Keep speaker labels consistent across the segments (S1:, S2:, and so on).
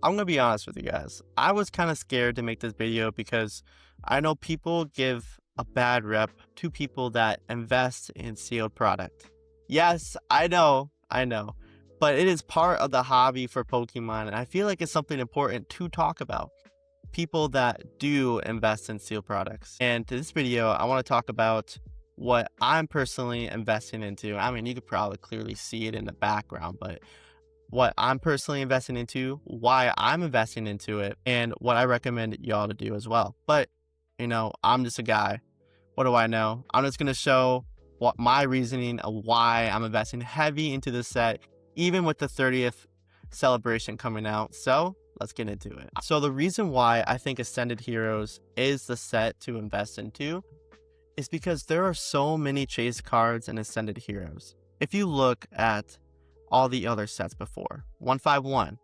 S1: I'm gonna be honest with you guys. I was kind of scared to make this video because I know people give a bad rep to people that invest in sealed product. Yes, I know, but it is part of the hobby for Pokemon, and I feel like it's something important to talk about. People that do invest in sealed products. And to this video, I want to talk about what I'm personally investing into. I mean, you could probably clearly see it in the background, but what I'm personally investing into, why I'm investing into it, and what I recommend y'all to do as well. But, I'm just a guy. What do I know? I'm just going to show what my reasoning of why I'm investing heavy into this set, even with the 30th celebration coming out. So let's get into it. So the reason why I think Ascended Heroes is the set to invest into is because there are so many chase cards in Ascended Heroes. If you look at all the other sets before, 151,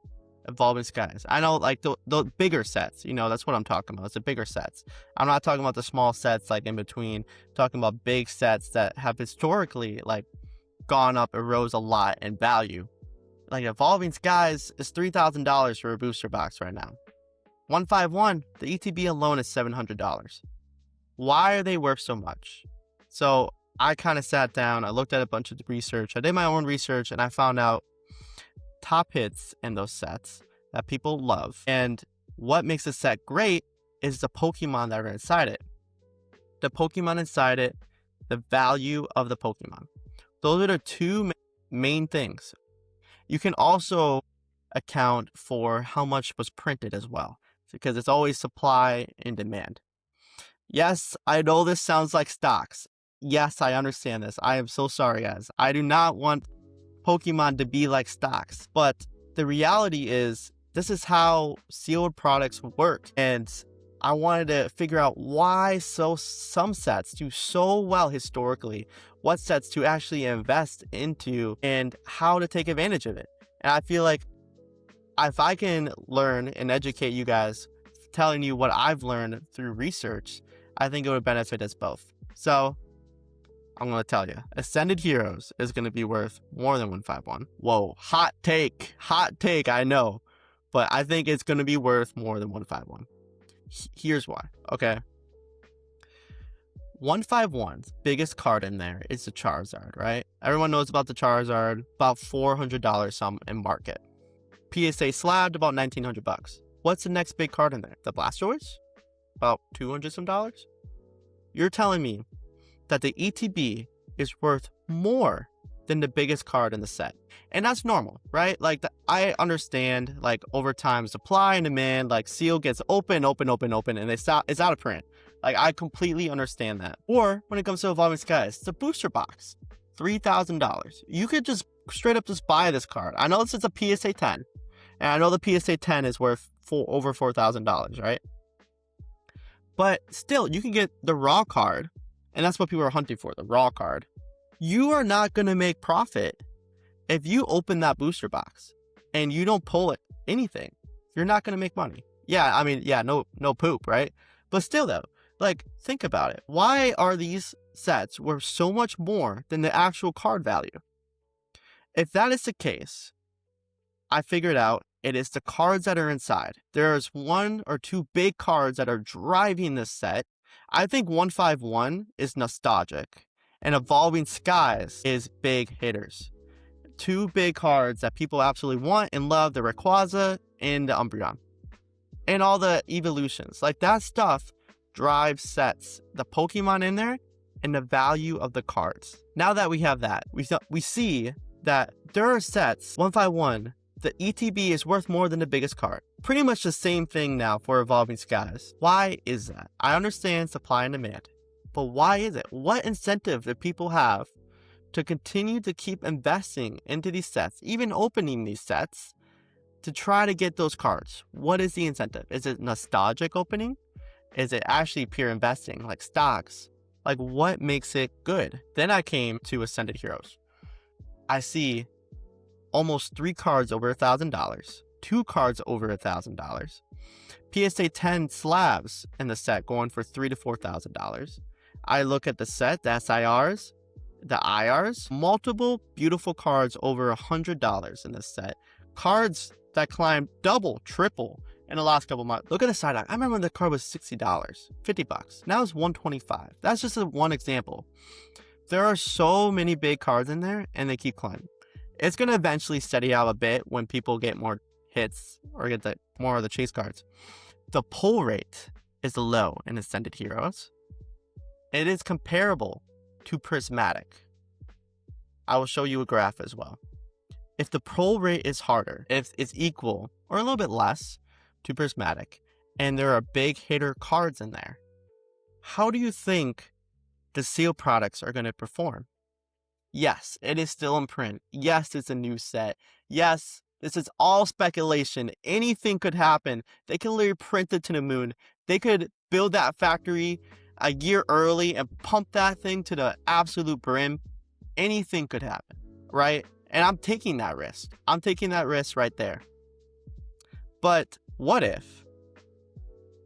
S1: Evolving Skies. I know, like the bigger sets, that's what I'm talking about. It's the bigger sets. I'm not talking about the small sets like in between. I'm talking about big sets that have historically gone up and rose a lot in value. Like Evolving Skies is $3,000 for a booster box right now. 151, the ETB alone is $700. Why are they worth so much? So I kind of sat down, I looked at a bunch of research, I did my own research, and I found out top hits in those sets that people love. And what makes a set great is the Pokemon that are inside it. The Pokemon inside it, the value of the Pokemon. Those are the two main things. You can also account for how much was printed as well, because it's always supply and demand. Yes, I know this sounds like stocks. Yes, I understand this. I am so sorry, guys. I do not want Pokemon to be like stocks, but the reality is this is how sealed products work. And I wanted to figure out why some sets do so well historically, what sets to actually invest into, and how to take advantage of it. And I feel like if I can learn and educate you guys, telling you what I've learned through research, I think it would benefit us both. So I'm going to tell you, Ascended Heroes is going to be worth more than 151. Whoa, hot take, I know, but I think it's going to be worth more than 151. Here's why, okay? 151's biggest card in there is the Charizard, right? Everyone knows about the Charizard, about $400 some in market. PSA slabbed about $1,900. What's the next big card in there? The Blastoise? About $200 some dollars? You're telling me that the ETB is worth more than the biggest card in the set. And that's normal, right? I understand, over time, supply and demand, Seal gets open, and it's out of print. I completely understand that. Or when it comes to Evolving Skies, it's a booster box, $3,000. You could just straight up just buy this card. I know this is a PSA 10, and I know the PSA 10 is worth over $4,000, right? But still, you can get the raw card, and that's what people are hunting for, the raw card. You are not going to make profit if you open that booster box and you don't pull anything. You're not going to make money. Yeah, I mean, yeah, no poop, right? But still, though, think about it. Why are these sets worth so much more than the actual card value? If that is the case, I figured out it is the cards that are inside. There's one or two big cards that are driving this set. I think 151 is nostalgic, and Evolving Skies is big hitters. Two big cards that people absolutely want and love, the Rayquaza and the Umbreon. And all the evolutions. That stuff drives sets, the Pokemon in there, and the value of the cards. Now that we have that, we see that there are sets, 151, the ETB is worth more than the biggest card. Pretty much the same thing now for Evolving Skies. Why is that? I understand supply and demand, but why is it? What incentive do people have to continue to keep investing into these sets, even opening these sets, to try to get those cards? What is the incentive? Is it nostalgic opening? Is it actually pure investing, like stocks? What makes it good? Then I came to Ascended Heroes. I see almost 3 cards over $1,000, 2 cards over $1,000, PSA 10 slabs in the set going for $3,000 to $4,000. I look at the set, the SIRs, the IRs, multiple beautiful cards over $100 in this set. Cards that climbed double, triple in the last couple months. Look at the side eye. I remember when the card was $60, $50. Now it's $125. That's just one example. There are so many big cards in there, and they keep climbing. It's going to eventually steady out a bit when people get more hits or get more of the chase cards. The pull rate is low in Ascended Heroes. It is comparable to Prismatic. I will show you a graph as well. If the pull rate is harder, if it's equal or a little bit less to Prismatic, and there are big hitter cards in there, how do you think the sealed products are going to perform? Yes, it is still in print. Yes, it's a new set. Yes, this is all speculation. Anything could happen. They can literally print it to the moon. They could build that factory a year early and pump that thing to the absolute brim. Anything could happen, right? And I'm taking that risk. I'm taking that risk right there. But what if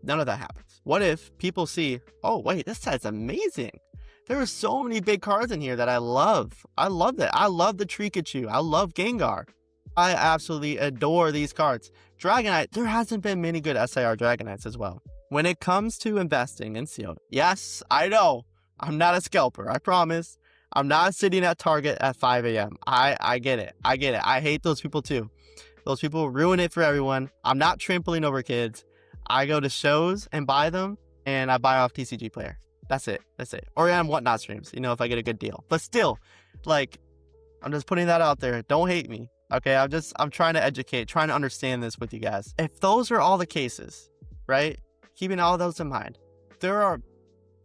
S1: none of that happens? What if people see, oh, wait, this set's amazing. There are so many big cards in here that I love. I love that. I love the Trikachu. I love Gengar. I absolutely adore these cards. Dragonite, there hasn't been many good SIR Dragonites as well. When it comes to investing in sealed, yes, I know. I'm not a scalper, I promise. I'm not sitting at Target at 5 a.m. I get it. I get it. I hate those people too. Those people ruin it for everyone. I'm not trampling over kids. I go to shows and buy them, and I buy off TCG Player. That's it. That's it. Or on Whatnot streams, you know, if I get a good deal. But still, like, I'm just putting that out there. Don't hate me. Okay, I'm trying to educate, trying to understand this with you guys. If those are all the cases, right? Keeping all those in mind, there are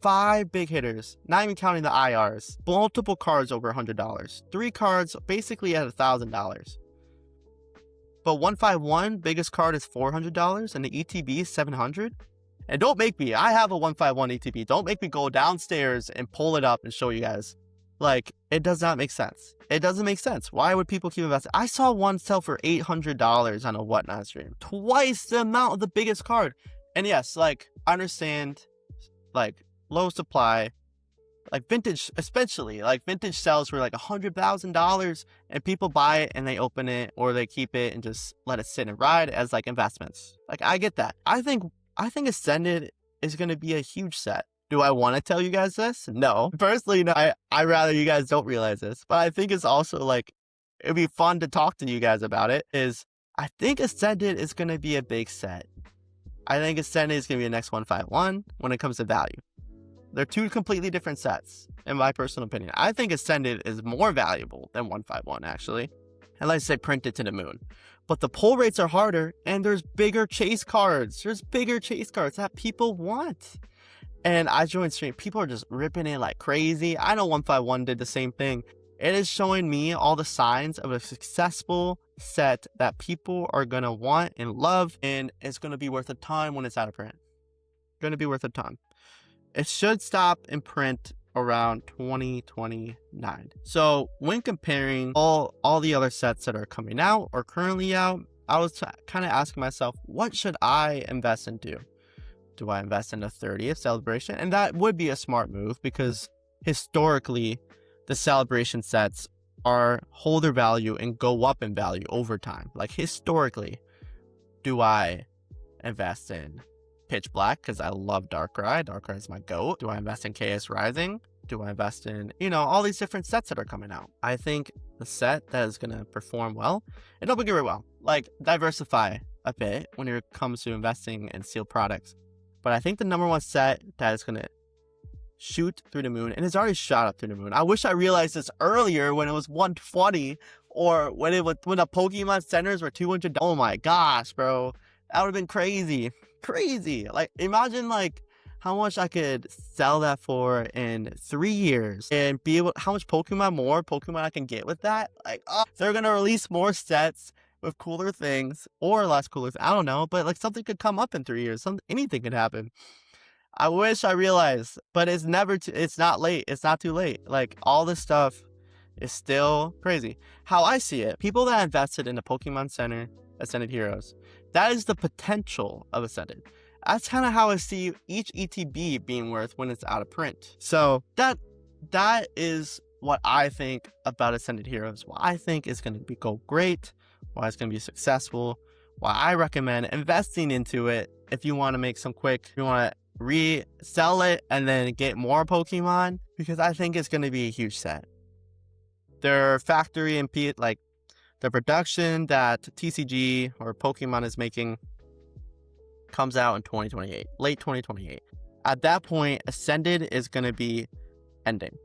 S1: 5 big hitters, not even counting the IRs, multiple cards over $100, 3 cards basically at $1,000. But 151, biggest card is $400, and the ETB is $700. And don't make me, I have a 151 ETB. Don't make me go downstairs and pull it up and show you guys. Like, it does not make sense. It doesn't make sense. Why would people keep investing? I saw one sell for $800 on a Whatnot stream. Twice the amount of the biggest card. And yes, like, I understand, like, low supply, like vintage, especially, like vintage sells for like $100,000, and people buy it and they open it or they keep it and just let it sit and ride as like investments. Like, I get that. I think Ascended is going to be a huge set. Do I want to tell you guys this? No. Personally, no. I rather you guys don't realize this. But I think it's also like, it'd be fun to talk to you guys about it, is I think Ascended is going to be a big set. I think Ascended is going to be the next 151 when it comes to value. They're 2 completely different sets, in my personal opinion. I think Ascended is more valuable than 151, actually. And let's say printed to the moon. But the pull rates are harder, and there's bigger chase cards. There's bigger chase cards that people want. And I joined stream. People are just ripping it like crazy. I know 151 did the same thing. It is showing me all the signs of a successful set that people are going to want and love. And it's going to be worth a ton when it's out of print. Going to be worth a ton. It should stop in print around 2029. So when comparing all the other sets that are coming out or currently out, I was kind of asking myself, what should I invest into? Do I invest in the 30th celebration? And that would be a smart move, because historically the celebration sets hold their value and go up in value over time. Like, historically, do I invest in Pitch Black because I love Darkrai? Darkrai is my GOAT. Do I invest in KS Rising? Do I invest in, all these different sets that are coming out? I think the set that is going to perform well, and don't get very well, like, diversify a bit when it comes to investing in sealed products. But I think the number one set that is going to shoot through the moon, and it's already shot up through the moon. I wish I realized this earlier when it was 120, or when the Pokemon centers were 200. Oh my gosh, bro. That would have been crazy. Crazy. Like, imagine like how much I could sell that for in 3 years, and be able, how much more Pokemon I can get with that. Like, they're going to release more sets with cooler things or less cooler. I don't know, but like, something could come up in 3 years. Anything could happen. I wish I realized, but it's not late. It's not too late. Like, all this stuff is still crazy. How I see it, people that invested in the Pokemon Center, Ascended Heroes, that is the potential of Ascended. That's kind of how I see each ETB being worth when it's out of print. So that is what I think about Ascended Heroes. What I think is going to go great. Why it's going to be successful. Well, I recommend investing into it if you want to make some quick, you want to resell it and then get more Pokemon, because I think it's going to be a huge set. Their factory and like the production that TCG or Pokemon is making comes out in 2028, late 2028. At that point, Ascended is going to be ending.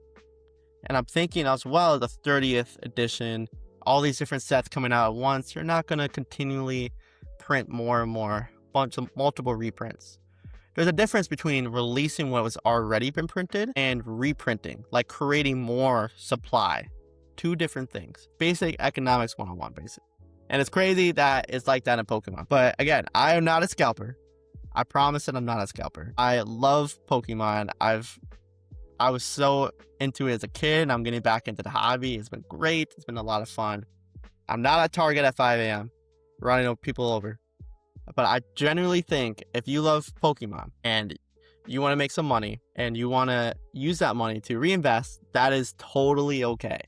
S1: And I'm thinking as well, the 30th edition, all these different sets coming out at once, you're not going to continually print more and more, multiple reprints. There's a difference between releasing what was already been printed and reprinting, like creating more supply. Two different things. Basic economics 101, basic. And it's crazy that it's like that in Pokemon. But again, I am not a scalper. I promise that I'm not a scalper. I love Pokemon. I was so into it as a kid. I'm getting back into the hobby. It's been great. It's been a lot of fun. I'm not at Target at 5 a.m. running people over. But I genuinely think if you love Pokemon and you want to make some money and you want to use that money to reinvest, that is totally okay.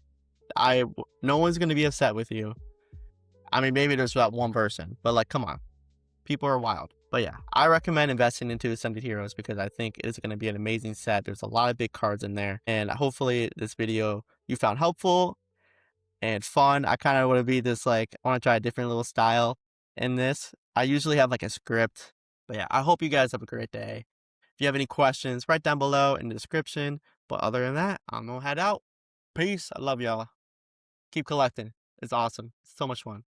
S1: No one's going to be upset with you. I mean, maybe there's that one person, but like, come on. People are wild. But yeah, I recommend investing into Ascended Heroes because I think it's going to be an amazing set. There's a lot of big cards in there. And hopefully this video you found helpful and fun. I kind of want to be this, like, I want to try a different little style in this. I usually have like a script. But yeah, I hope you guys have a great day. If you have any questions, write down below in the description. But other than that, I'm going to head out. Peace. I love y'all. Keep collecting. It's awesome. It's so much fun.